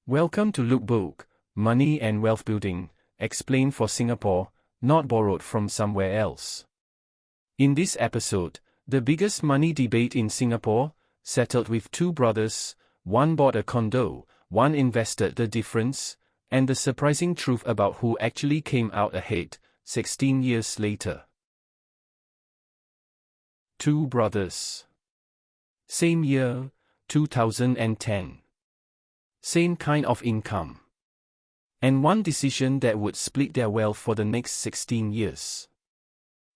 Welcome to Lukebook, Money and Wealth Building, explained for Singapore, not borrowed from somewhere else. In this episode, the biggest money debate in Singapore, settled with two brothers, one bought a condo, one invested the difference, and the surprising truth about who actually came out ahead, 16 years later. Two brothers. Same year, 2010. Same kind of income. And one decision that would split their wealth for the next 16 years.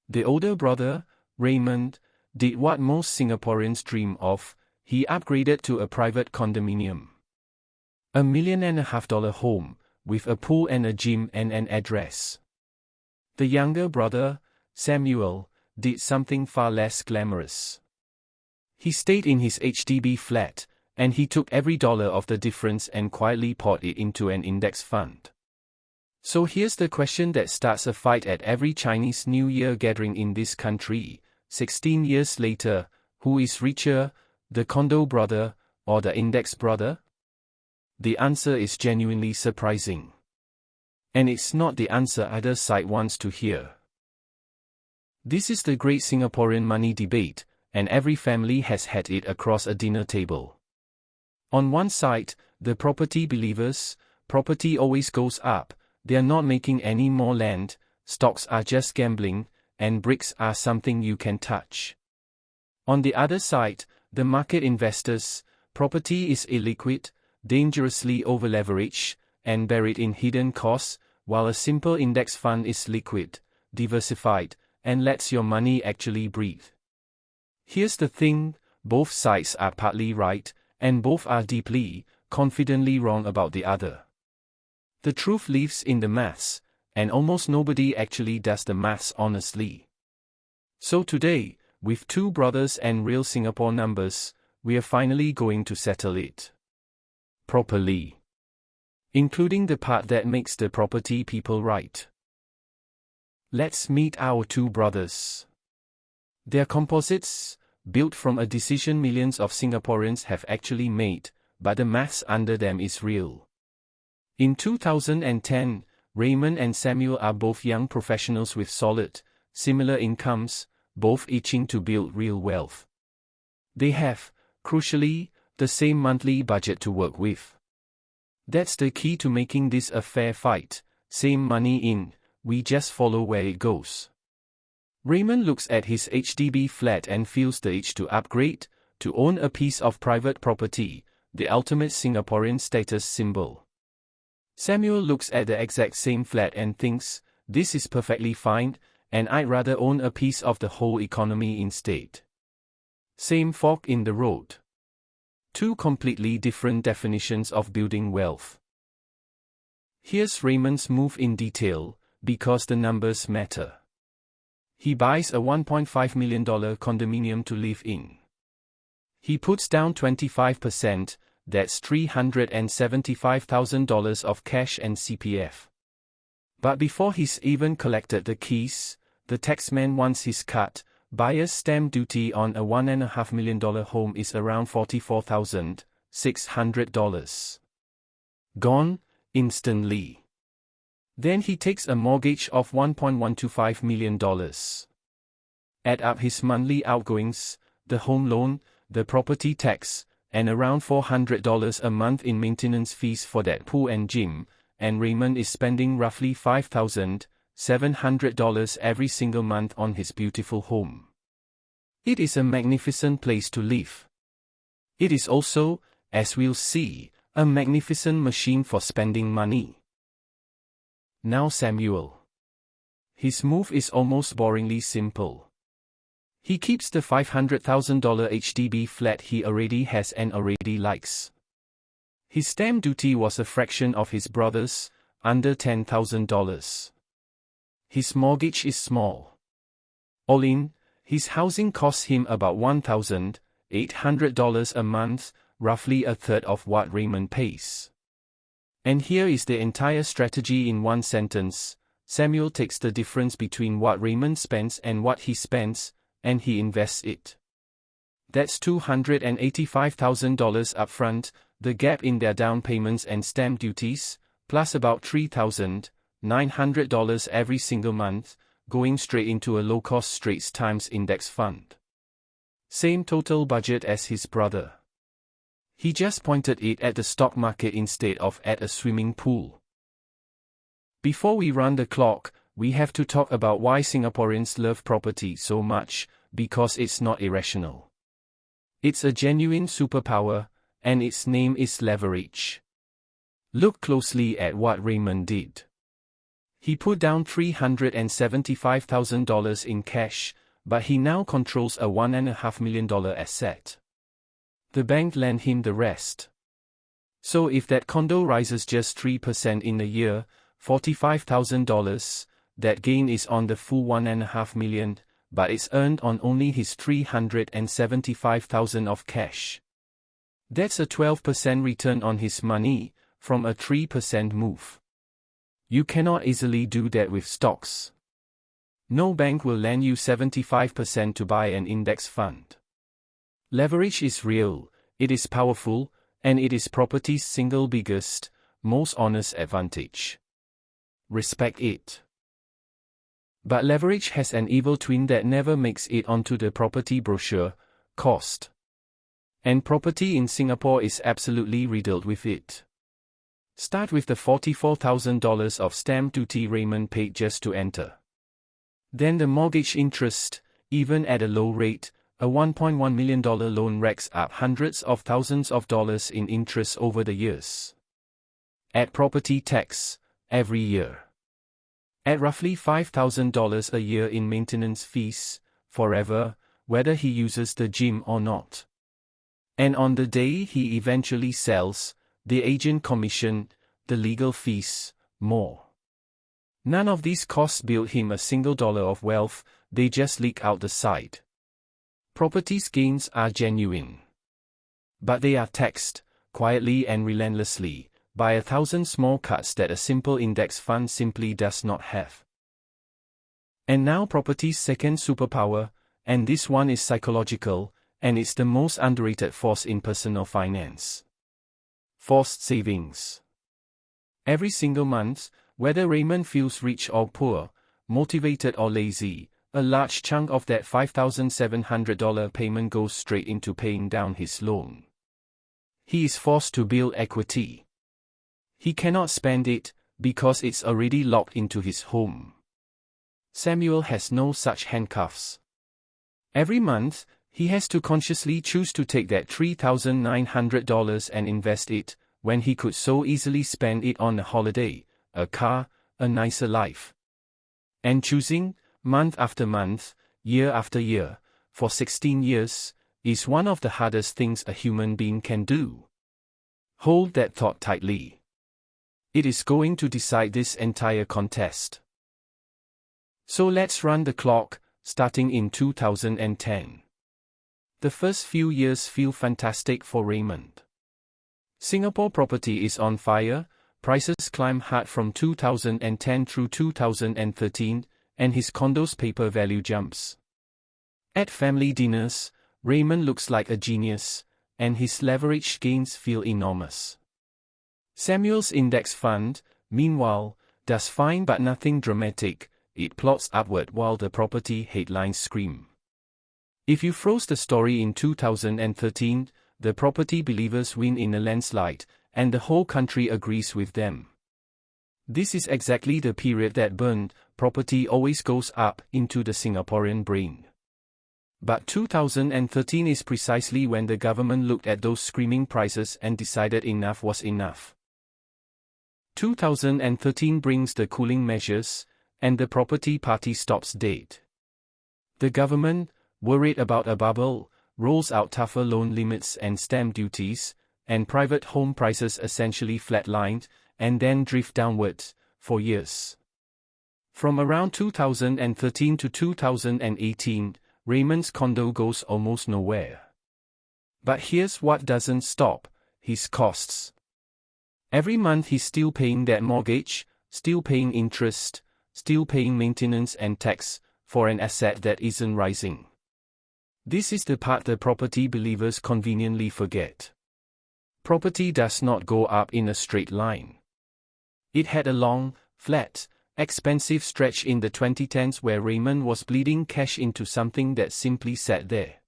The older brother, Raymond, did what most Singaporeans dream of. He upgraded to a private condominium. $1.5 million home, with a pool and a gym and an address. The younger brother, Samuel, did something far less glamorous. He stayed in his HDB flat, and he took every dollar of the difference and quietly poured it into an index fund. So here's the question that starts a fight at every Chinese New Year gathering in this country. 16 years later, who is richer, the condo brother, or the index brother? The answer is genuinely surprising. And it's not the answer either side wants to hear. This is the great Singaporean money debate, and every family has had it across a dinner table. On one side, the property believers, property always goes up, they are not making any more land, stocks are just gambling, and bricks are something you can touch. On the other side, the market investors, property is illiquid, dangerously over-leveraged, and buried in hidden costs, while a simple index fund is liquid, diversified, and lets your money actually breathe. Here's the thing, both sides are partly right, and both are deeply, confidently wrong about the other. The truth lives in the maths, and almost nobody actually does the maths honestly. So today, with two brothers and real Singapore numbers, we are finally going to settle it. Properly. Including the part that makes the property people right. Let's meet our two brothers. They're composites, built from a decision millions of Singaporeans have actually made, but the maths under them is real. In 2010, Raymond and Samuel are both young professionals with solid, similar incomes, both itching to build real wealth. They have, crucially, the same monthly budget to work with. That's the key to making this a fair fight. Same money in, we just follow where it goes. Raymond looks at his HDB flat and feels the itch to upgrade, to own a piece of private property, the ultimate Singaporean status symbol. Samuel looks at the exact same flat and thinks, this is perfectly fine, and I'd rather own a piece of the whole economy instead. Same fork in the road. Two completely different definitions of building wealth. Here's Raymond's move in detail, because the numbers matter. He buys a $1.5 million condominium to live in. He puts down 25%, that's $375,000 of cash and CPF. But before he's even collected the keys, the taxman wants his cut. Buyer's stamp duty on a $1.5 million home is around $44,600. Gone, instantly. Then he takes a mortgage of $1.125 million. Add up his monthly outgoings, the home loan, the property tax, and around $400 a month in maintenance fees for that pool and gym, and Raymond is spending roughly $5,700 every single month on his beautiful home. It is a magnificent place to live. It is also, as we'll see, a magnificent machine for spending money. Now Samuel. His move is almost boringly simple. He keeps the $500,000 HDB flat he already has and already likes. His stamp duty was a fraction of his brother's, under $10,000. His mortgage is small. All in, his housing costs him about $1,800 a month, roughly a third of what Raymond pays. And here is the entire strategy in one sentence. Samuel takes the difference between what Raymond spends and what he spends, and he invests it. That's $285,000 upfront, the gap in their down payments and stamp duties, plus about $3,900 every single month, going straight into a low-cost Straits Times index fund. Same total budget as his brother. He just pointed it at the stock market instead of at a swimming pool. Before we run the clock, we have to talk about why Singaporeans love property so much, because it's not irrational. It's a genuine superpower, and its name is leverage. Look closely at what Raymond did. He put down $375,000 in cash, but he now controls a $1.5 million asset. The bank lent him the rest. So if that condo rises just 3% in a year, $45,000, that gain is on the full $1.5 million, but it's earned on only his $375,000 of cash. That's a 12% return on his money, from a 3% move. You cannot easily do that with stocks. No bank will lend you 75% to buy an index fund. Leverage is real, it is powerful, and it is property's single biggest, most honest advantage. Respect it. But leverage has an evil twin that never makes it onto the property brochure: cost. And property in Singapore is absolutely riddled with it. Start with the $44,000 of stamp duty Raymond paid just to enter. Then the mortgage interest, even at a low rate, a $1.1 million loan racks up hundreds of thousands of dollars in interest over the years. Add property tax, every year. Add roughly $5,000 a year in maintenance fees, forever, whether he uses the gym or not. And on the day he eventually sells, the agent commission, the legal fees, more. None of these costs build him a single dollar of wealth, they just leak out the side. Property's gains are genuine. But they are taxed, quietly and relentlessly, by 1,000 small cuts that a simple index fund simply does not have. And now property's second superpower, and this one is psychological, and it's the most underrated force in personal finance. Forced savings. Every single month, whether Raymond feels rich or poor, motivated or lazy, a large chunk of that $5,700 payment goes straight into paying down his loan. He is forced to build equity. He cannot spend it, because it's already locked into his home. Samuel has no such handcuffs. Every month, he has to consciously choose to take that $3,900 and invest it, when he could so easily spend it on a holiday, a car, a nicer life. And choosing, month after month, year after year, for 16 years, is one of the hardest things a human being can do. Hold that thought tightly. It is going to decide this entire contest. So let's run the clock, starting in 2010. The first few years feel fantastic for Raymond. Singapore property is on fire, prices climb hard from 2010 through 2013, and his condo's paper value jumps. At family dinners, Raymond looks like a genius, and his leverage gains feel enormous. Samuel's index fund, meanwhile, does fine but nothing dramatic, it plots upward while the property headlines scream. If you froze the story in 2013, the property believers win in a landslide, and the whole country agrees with them. This is exactly the period that burned property always goes up into the Singaporean brain. But 2013 is precisely when the government looked at those screaming prices and decided enough was enough. 2013 brings the cooling measures, and the property party stops dead. The government, worried about a bubble, rolls out tougher loan limits and stamp duties, and private home prices essentially flatlined, and then drift downwards, for years. From around 2013 to 2018, Raymond's condo goes almost nowhere. But here's what doesn't stop: his costs. Every month he's still paying that mortgage, still paying interest, still paying maintenance and tax, for an asset that isn't rising. This is the part the property believers conveniently forget. Property does not go up in a straight line. It had a long, flat, expensive stretch in the 2010s where Raymond was bleeding cash into something that simply sat there.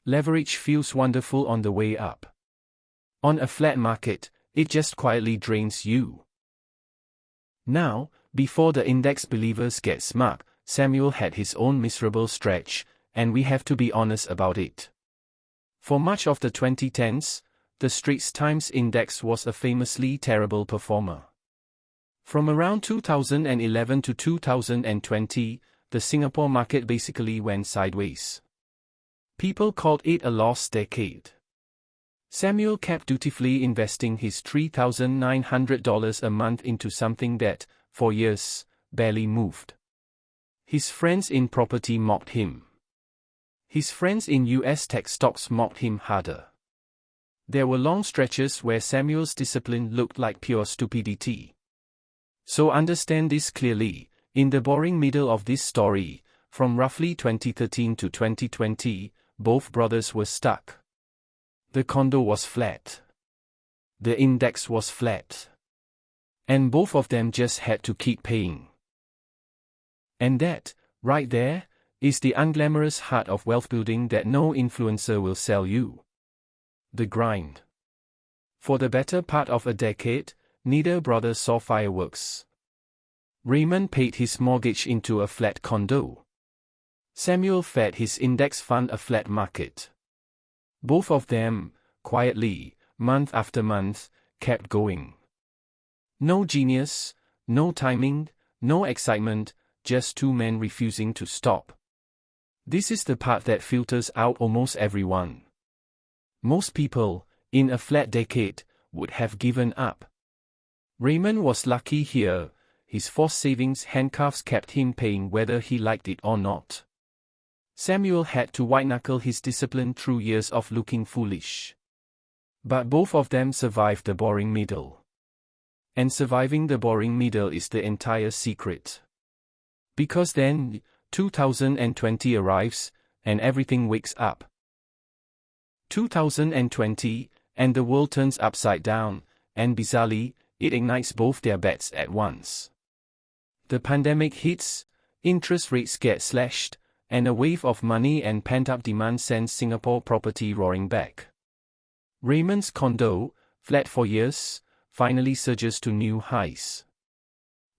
Leverage feels wonderful on the way up. On a flat market, it just quietly drains you. Now, before the index believers get smug, Samuel had his own miserable stretch, and we have to be honest about it. For much of the 2010s, the Straits Times Index was a famously terrible performer. From around 2011 to 2020, the Singapore market basically went sideways. People called it a lost decade. Samuel kept dutifully investing his $3,900 a month into something that, for years, barely moved. His friends in property mocked him. His friends in US tech stocks mocked him harder. There were long stretches where Samuel's discipline looked like pure stupidity. So understand this clearly, in the boring middle of this story, from roughly 2013 to 2020, both brothers were stuck. The condo was flat. The index was flat. And both of them just had to keep paying. And that, right there, is the unglamorous heart of wealth building that no influencer will sell you. The grind. For the better part of a decade, neither brother saw fireworks. Raymond paid his mortgage into a flat condo. Samuel fed his index fund a flat market. Both of them, quietly, month after month, kept going. No genius, no timing, no excitement, just two men refusing to stop. This is the part that filters out almost everyone. Most people, in a flat decade, would have given up. Raymond was lucky here. His forced savings handcuffs kept him paying whether he liked it or not. Samuel had to white-knuckle his discipline through years of looking foolish. But both of them survived the boring middle. And surviving the boring middle is the entire secret. Because then, 2020 arrives, and everything wakes up. 2020, and the world turns upside down, and bizarrely, it ignites both their bets at once. The pandemic hits, interest rates get slashed, and a wave of money and pent-up demand sends Singapore property roaring back. Raymond's condo, flat for years, finally surges to new highs.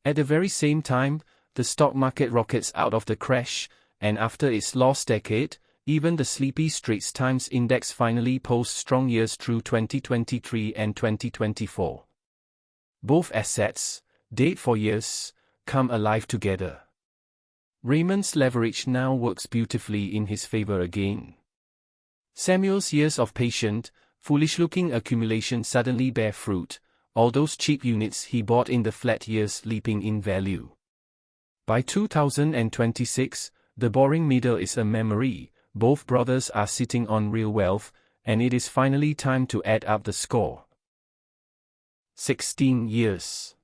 At the very same time, the stock market rockets out of the crash, and after its lost decade, even the sleepy Straits Times Index finally posts strong years through 2023 and 2024. Both assets, dead for years, come alive together. Raymond's leverage now works beautifully in his favor again. Samuel's years of patient, foolish-looking accumulation suddenly bear fruit, all those cheap units he bought in the flat years leaping in value. By 2026, the boring middle is a memory, both brothers are sitting on real wealth, and it is finally time to add up the score. 16 years.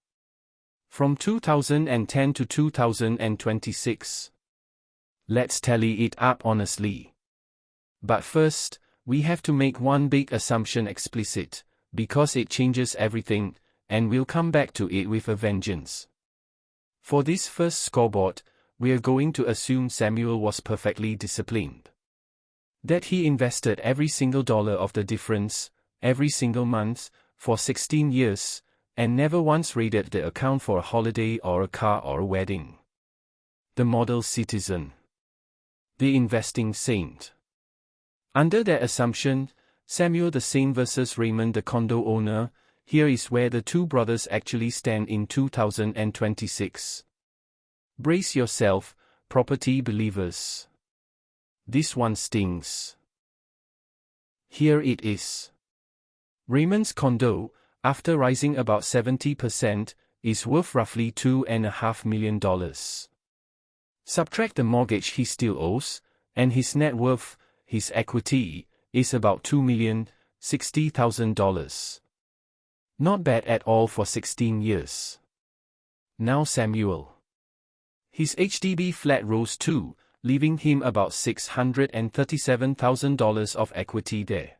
From 2010 to 2026. Let's tally it up honestly. But first, we have to make one big assumption explicit, because it changes everything, and we'll come back to it with a vengeance. For this first scoreboard, we're going to assume Samuel was perfectly disciplined. That he invested every single dollar of the difference, every single month, for 16 years, and never once raided the account for a holiday or a car or a wedding. The model citizen. The investing saint. Under that assumption, Samuel the Saint versus Raymond the condo owner, here is where the two brothers actually stand in 2026. Brace yourself, property believers. This one stings. Here it is. Raymond's condo, after rising about 70%, is worth roughly $2.5 million. Subtract the mortgage he still owes, and his net worth, his equity, is about $2,060,000. Not bad at all for 16 years. Now Samuel. His HDB flat rose too, leaving him about $637,000 of equity there.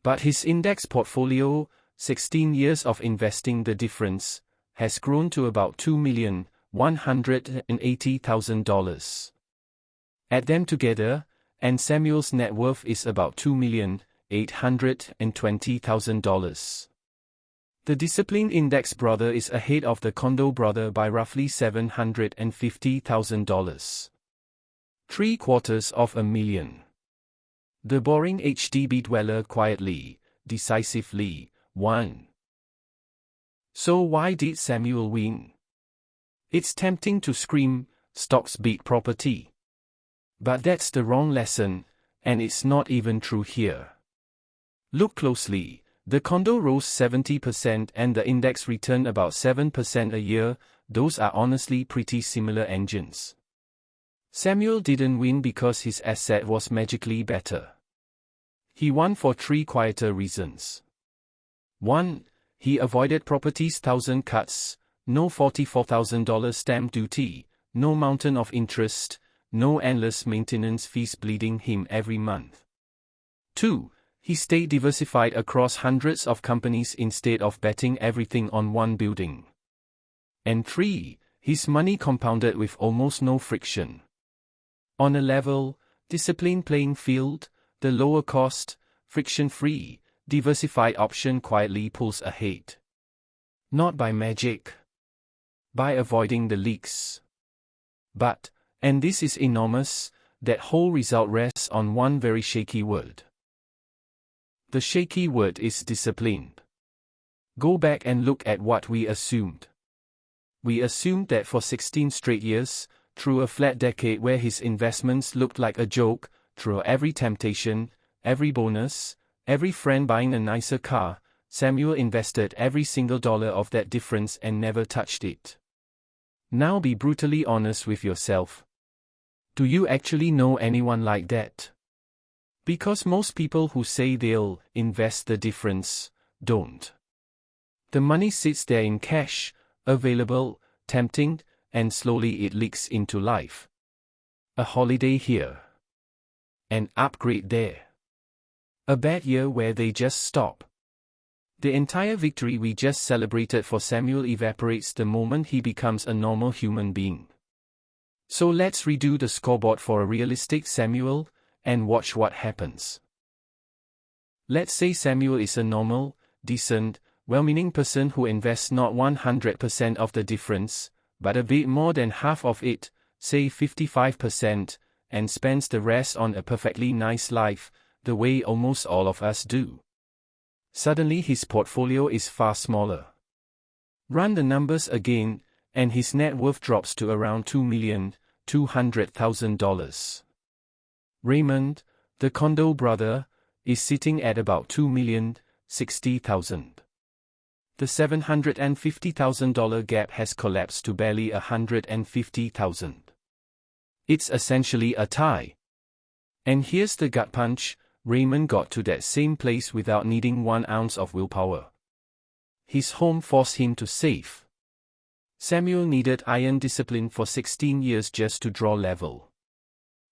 But his index portfolio, 16 years of investing the difference, has grown to about $2,180,000. Add them together, and Samuel's net worth is about $2,820,000. The disciplined index brother is ahead of the condo brother by roughly $750,000. $750,000. The boring HDB dweller quietly, decisively, won. So why did Samuel win? It's tempting to scream, stocks beat property. But that's the wrong lesson, and it's not even true here. Look closely. The condo rose 70% and the index returned about 7% a year. Those are honestly pretty similar engines. Samuel didn't win because his asset was magically better. He won for three quieter reasons. 1. He avoided property's 1,000 cuts, no $44,000 stamp duty, no mountain of interest, no endless maintenance fees bleeding him every month. 2. He stayed diversified across hundreds of companies instead of betting everything on one building. And 3. His money compounded with almost no friction. On a level, disciplined playing field, the lower cost, friction-free, diversified option quietly pulls ahead. Not by magic. By avoiding the leaks. But, and this is enormous, that whole result rests on one very shaky word. The shaky word is disciplined. Go back and look at what we assumed. We assumed that for 16 straight years, through a flat decade where his investments looked like a joke, through every temptation, every bonus, every friend buying a nicer car, Samuel invested every single dollar of that difference and never touched it. Now be brutally honest with yourself. Do you actually know anyone like that? Because most people who say they'll invest the difference don't. The money sits there in cash, available, tempting, and slowly it leaks into life. A holiday here. An upgrade there. A bad year where they just stop. The entire victory we just celebrated for Samuel evaporates the moment he becomes a normal human being. So let's redo the scoreboard for a realistic Samuel, and watch what happens. Let's say Samuel is a normal, decent, well-meaning person who invests not 100% of the difference, but a bit more than half of it, say 55%, and spends the rest on a perfectly nice life, the way almost all of us do. Suddenly his portfolio is far smaller. Run the numbers again, and his net worth drops to around $2,200,000. Raymond, the condo brother, is sitting at about $2,060,000. The $750,000 gap has collapsed to barely $150,000. It's essentially a tie. And here's the gut punch: Raymond got to that same place without needing 1 ounce of willpower. His home forced him to save. Samuel needed iron discipline for 16 years just to draw level.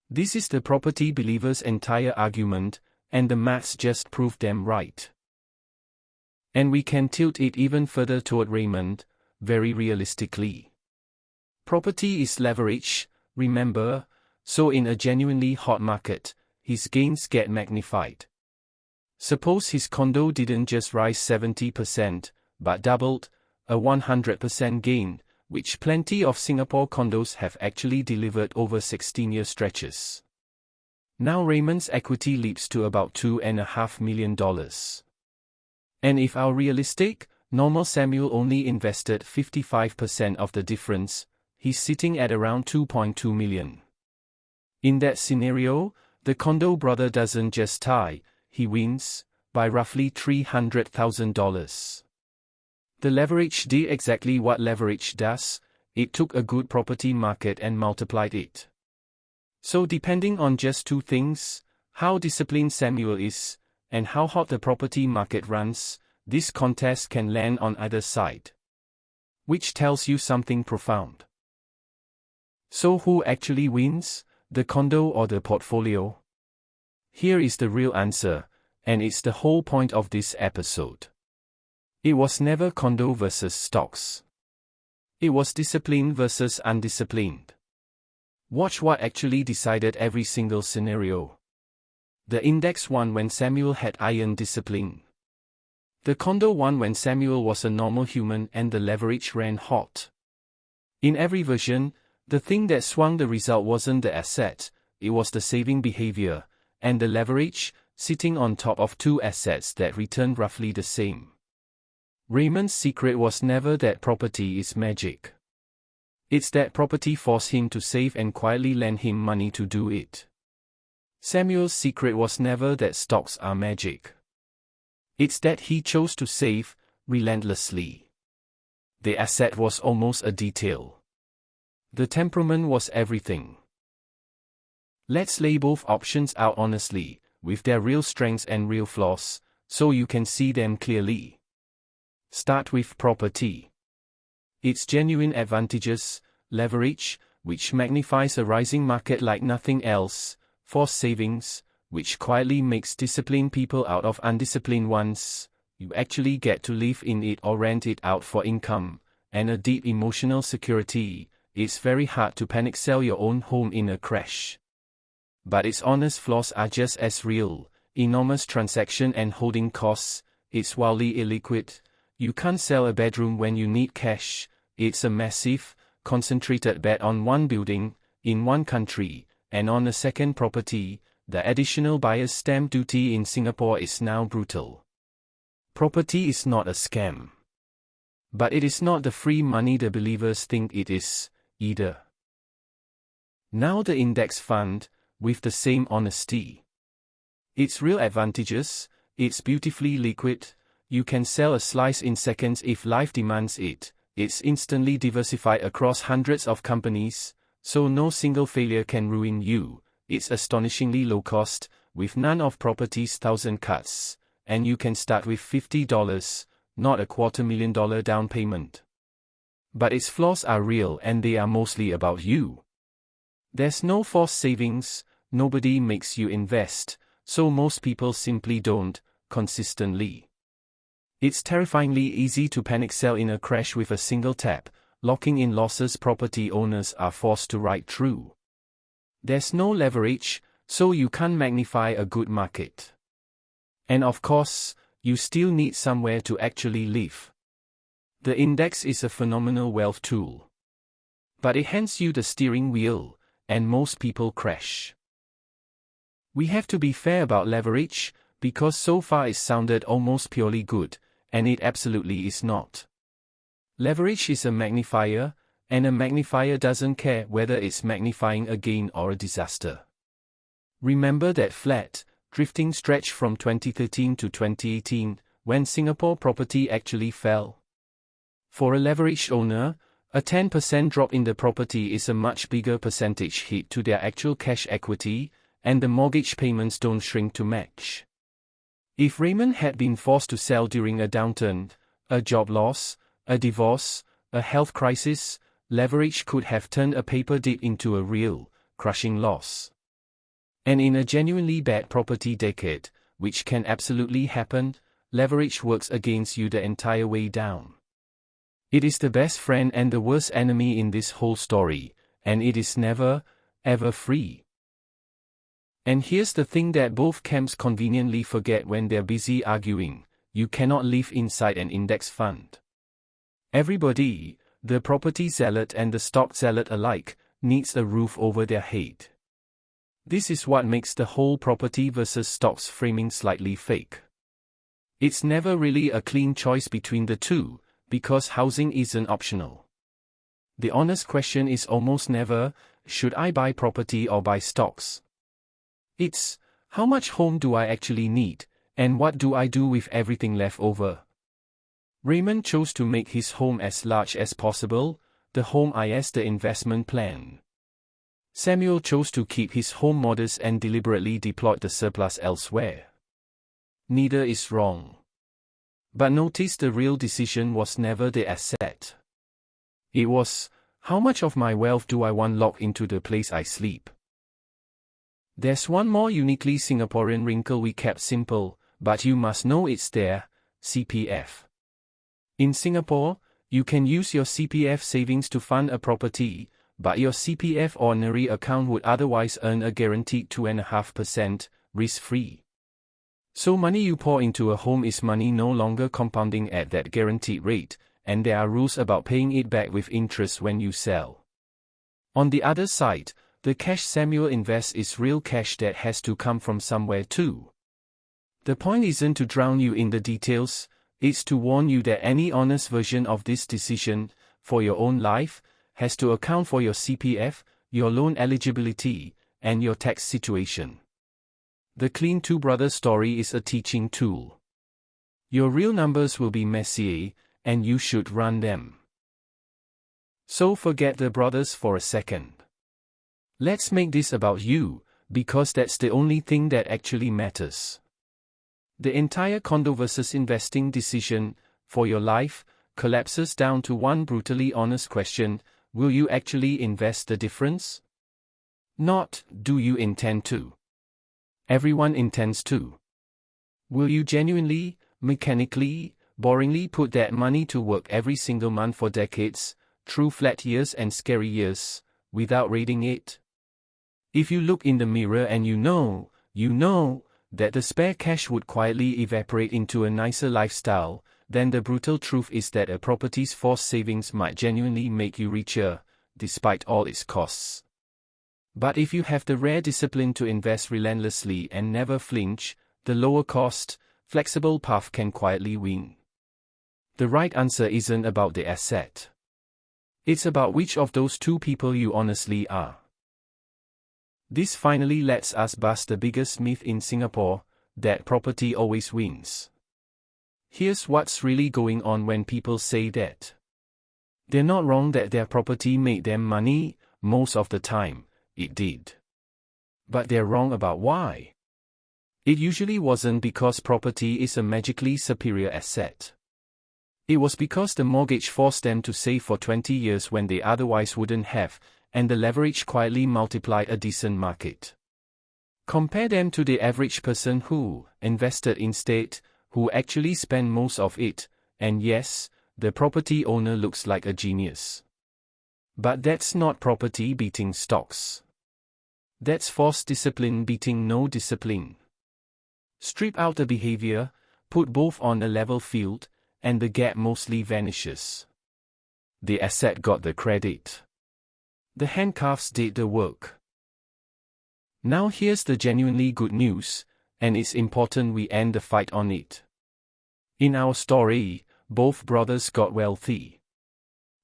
This is the property believer's entire argument, and the maths just proved them right. And we can tilt it even further toward Raymond, very realistically. Property is leverage, remember, so in a genuinely hot market, his gains get magnified. Suppose his condo didn't just rise 70%, but doubled, a 100% gain, which plenty of Singapore condos have actually delivered over 16-year stretches. Now Raymond's equity leaps to about $2.5 million. And if our realistic, normal Samuel only invested 55% of the difference, he's sitting at around $2.2 million. In that scenario, the condo brother doesn't just tie, he wins, by roughly $300,000. The leverage did exactly what leverage does: it took a good property market and multiplied it. So depending on just two things, how disciplined Samuel is, and how hot the property market runs, this contest can land on either side. Which tells you something profound. So who actually wins, the condo or the portfolio? Here is the real answer, and it's the whole point of this episode. It was never condo versus stocks. It was discipline versus undisciplined. Watch what actually decided every single scenario. The index won when Samuel had iron discipline. The condo won when Samuel was a normal human and the leverage ran hot. In every version, the thing that swung the result wasn't the asset, it was the saving behavior, and the leverage, sitting on top of two assets that returned roughly the same. Raymond's secret was never that property is magic. It's that property forced him to save and quietly lend him money to do it. Samuel's secret was never that stocks are magic. It's that he chose to save, relentlessly. The asset was almost a detail. The temperament was everything. Let's lay both options out honestly, with their real strengths and real flaws, so you can see them clearly. Start with property. Its genuine advantages: leverage, which magnifies a rising market like nothing else; forced savings, which quietly makes disciplined people out of undisciplined ones. You actually get to live in it or rent it out for income; and a deep emotional security. It's very hard to panic sell your own home in a crash. But its honest flaws are just as real: enormous transaction and holding costs. It's wildly illiquid. You can't sell a bedroom when you need cash. It's a massive, concentrated bet on one building, in one country, and on a second property. The additional buyer's stamp duty in Singapore is now brutal. Property is not a scam. But it is not the free money the believers think it is, either. Now the index fund, with the same honesty. Its real advantages: it's beautifully liquid. You can sell a slice in seconds if life demands it. It's instantly diversified across hundreds of companies, so no single failure can ruin you. It's astonishingly low cost, with none of property's thousand cuts, and you can start with $50, not a $250,000 down payment. But its flaws are real, and they are mostly about you. There's no forced savings, nobody makes you invest, so most people simply don't, consistently. It's terrifyingly easy to panic sell in a crash with a single tap, locking in losses property owners are forced to ride through. There's no leverage, so you can't magnify a good market. And of course, you still need somewhere to actually live. The index is a phenomenal wealth tool. But it hands you the steering wheel, and most people crash. We have to be fair about leverage, because so far it's sounded almost purely good, and it absolutely is not. Leverage is a magnifier, and a magnifier doesn't care whether it's magnifying a gain or a disaster. Remember that flat, drifting stretch from 2013 to 2018, when Singapore property actually fell? For a leveraged owner, a 10% drop in the property is a much bigger percentage hit to their actual cash equity, and the mortgage payments don't shrink to match. If Raymond had been forced to sell during a downturn, a job loss, a divorce, a health crisis, leverage could have turned a paper dip into a real, crushing loss. And in a genuinely bad property decade, which can absolutely happen, leverage works against you the entire way down. It is the best friend and the worst enemy in this whole story, and it is never, ever free. And here's the thing that both camps conveniently forget when they're busy arguing: you cannot live inside an index fund. Everybody, the property zealot and the stock zealot alike, needs a roof over their head. This is what makes the whole property versus stocks framing slightly fake. It's never really a clean choice between the two, because housing isn't optional. The honest question is almost never, should I buy property or buy stocks? It's, how much home do I actually need, and what do I do with everything left over? Raymond chose to make his home as large as possible, the home is the investment plan. Samuel chose to keep his home modest and deliberately deployed the surplus elsewhere. Neither is wrong. But notice the real decision was never the asset. It was, how much of my wealth do I want locked into the place I sleep? There's one more uniquely Singaporean wrinkle we kept simple: but you must know it's there, CPF. In Singapore, you can use your CPF savings to fund a property, but your CPF ordinary account would otherwise earn a guaranteed 2.5%, risk-free. So money you pour into a home is money no longer compounding at that guaranteed rate, and there are rules about paying it back with interest when you sell. On the other side, the cash Samuel invests is real cash that has to come from somewhere too. The point isn't to drown you in the details, it's to warn you that any honest version of this decision, for your own life, has to account for your CPF, your loan eligibility, and your tax situation. The Clean Two Brothers story is a teaching tool. Your real numbers will be messy, and you should run them. So forget the brothers for a second. Let's make this about you, because that's the only thing that actually matters. The entire condo versus investing decision, for your life, collapses down to one brutally honest question: will you actually invest the difference? Not, do you intend to? Everyone intends to. Will you genuinely, mechanically, boringly put that money to work every single month for decades, through flat years and scary years, without rating it? If you look in the mirror and you know that the spare cash would quietly evaporate into a nicer lifestyle, then the brutal truth is that a property's forced savings might genuinely make you richer, despite all its costs. But if you have the rare discipline to invest relentlessly and never flinch, the lower cost, flexible path can quietly win. The right answer isn't about the asset. It's about which of those two people you honestly are. This finally lets us bust the biggest myth in Singapore, that property always wins. Here's what's really going on when people say that. They're not wrong that their property made them money, most of the time, it did. But they're wrong about why. It usually wasn't because property is a magically superior asset. It was because the mortgage forced them to save for 20 years when they otherwise wouldn't have, and the leverage quietly multiplied a decent market. Compare them to the average person who invested instead, who actually spent most of it, and yes, the property owner looks like a genius. But that's not property beating stocks. That's forced discipline beating no discipline. Strip out the behavior, put both on a level field, and the gap mostly vanishes. The asset got the credit. The handcuffs did the work. Now here's the genuinely good news, and it's important we end the fight on it. In our story, both brothers got wealthy.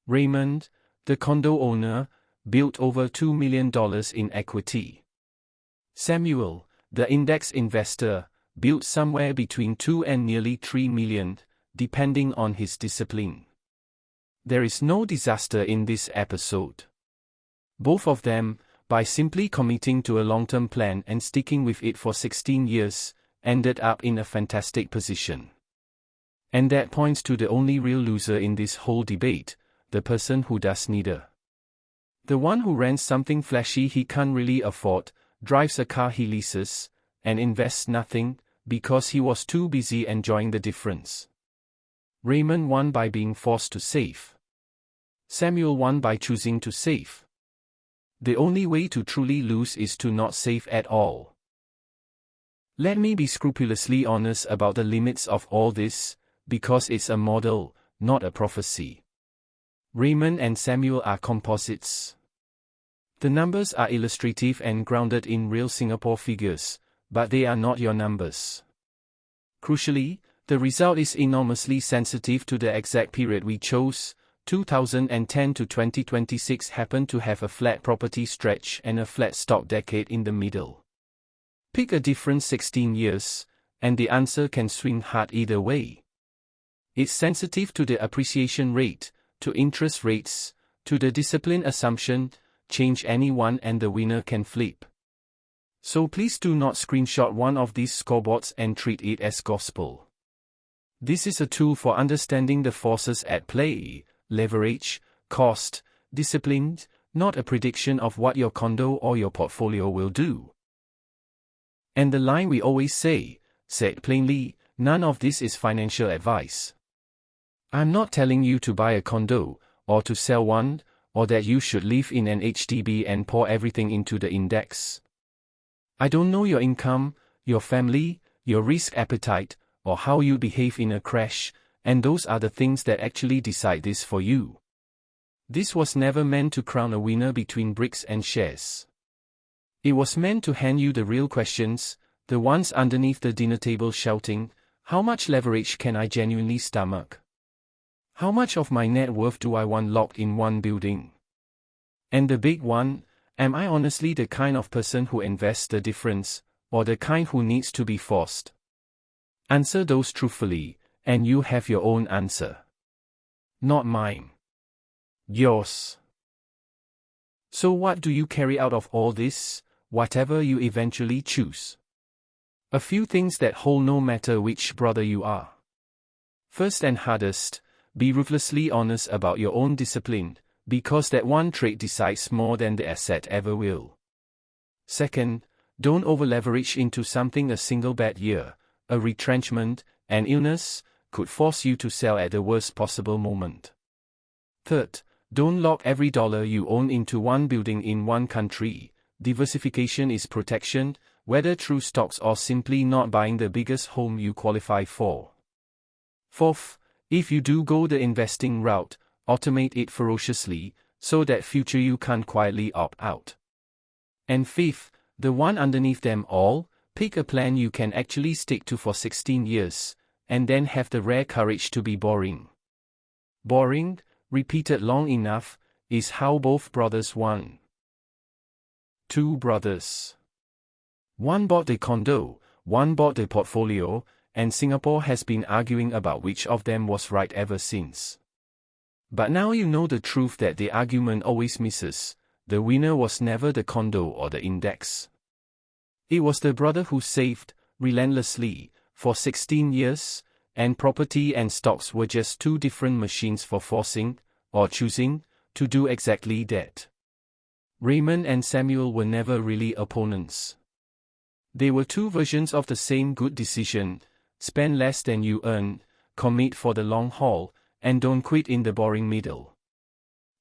Raymond, the condo owner, built over $2 million in equity. Samuel, the index investor, built somewhere between 2 and nearly 3 million, depending on his discipline. There is no disaster in this episode. Both of them, by simply committing to a long-term plan and sticking with it for 16 years, ended up in a fantastic position. And that points to the only real loser in this whole debate, the person who does neither. The one who rents something flashy he can't really afford, drives a car he leases, and invests nothing, because he was too busy enjoying the difference. Raymond won by being forced to save. Samuel won by choosing to save. The only way to truly lose is to not save at all. Let me be scrupulously honest about the limits of all this, because it's a model, not a prophecy. Raymond and Samuel are composites. The numbers are illustrative and grounded in real Singapore figures, but they are not your numbers. Crucially, the result is enormously sensitive to the exact period we chose. 2010 to 2026 happened to have a flat property stretch and a flat stock decade in the middle. Pick a different 16 years, and the answer can swing hard either way. It's sensitive to the appreciation rate, to interest rates, to the discipline assumption. Change any one and the winner can flip. So please do not screenshot one of these scoreboards and treat it as gospel. This is a tool for understanding the forces at play: leverage, cost, discipline, not a prediction of what your condo or your portfolio will do. And the line we always say, Said plainly, none of this is financial advice. I'm not telling you to buy a condo, or to sell one, or that you should live in an HDB and pour everything into the index. I don't know your income, your family, your risk appetite, or how you behave in a crash, and those are the things that actually decide this for you. This was never meant to crown a winner between bricks and shares. It was meant to hand you the real questions, the ones underneath the dinner table shouting, how much leverage can I genuinely stomach? How much of my net worth do I want locked in one building? And the big one, am I honestly the kind of person who invests the difference, or the kind who needs to be forced? Answer those truthfully, and you have your own answer. Not mine. Yours. So what do you carry out of all this, whatever you eventually choose? A few things that hold no matter which brother you are. First and hardest, be ruthlessly honest about your own discipline, because that one trait decides more than the asset ever will. Second, don't over-leverage into something. A single bad year, a retrenchment, an illness, could force you to sell at the worst possible moment. Third, don't lock every dollar you own into one building in one country. Diversification is protection, whether through stocks or simply not buying the biggest home you qualify for. Fourth, if you do go the investing route, automate it ferociously, so that future you can't quietly opt out. And fifth, the one underneath them all, pick a plan you can actually stick to for 16 years, and then have the rare courage to be boring. Boring, repeated long enough, is how both brothers won. Two brothers. One bought the condo, one bought the portfolio, and Singapore has been arguing about which of them was right ever since. But now you know the truth that the argument always misses. The winner was never the condo or the index. It was the brother who saved, relentlessly, for 16 years, and property and stocks were just two different machines for forcing, or choosing, to do exactly that. Raymond and Samuel were never really opponents. They were two versions of the same good decision: spend less than you earn, commit for the long haul, and don't quit in the boring middle.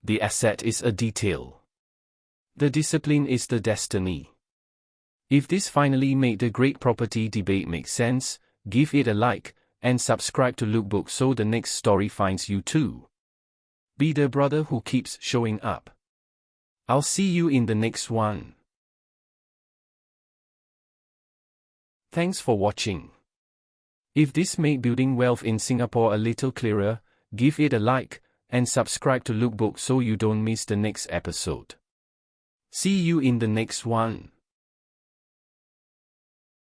The asset is a detail. The discipline is the destiny. If this finally made the great property debate make sense, give it a like, and subscribe to Lukebook so the next story finds you too. Be the brother who keeps showing up. I'll see you in the next one. Thanks for watching. If this made building wealth in Singapore a little clearer, give it a like, and subscribe to Lukebook so you don't miss the next episode. See you in the next one.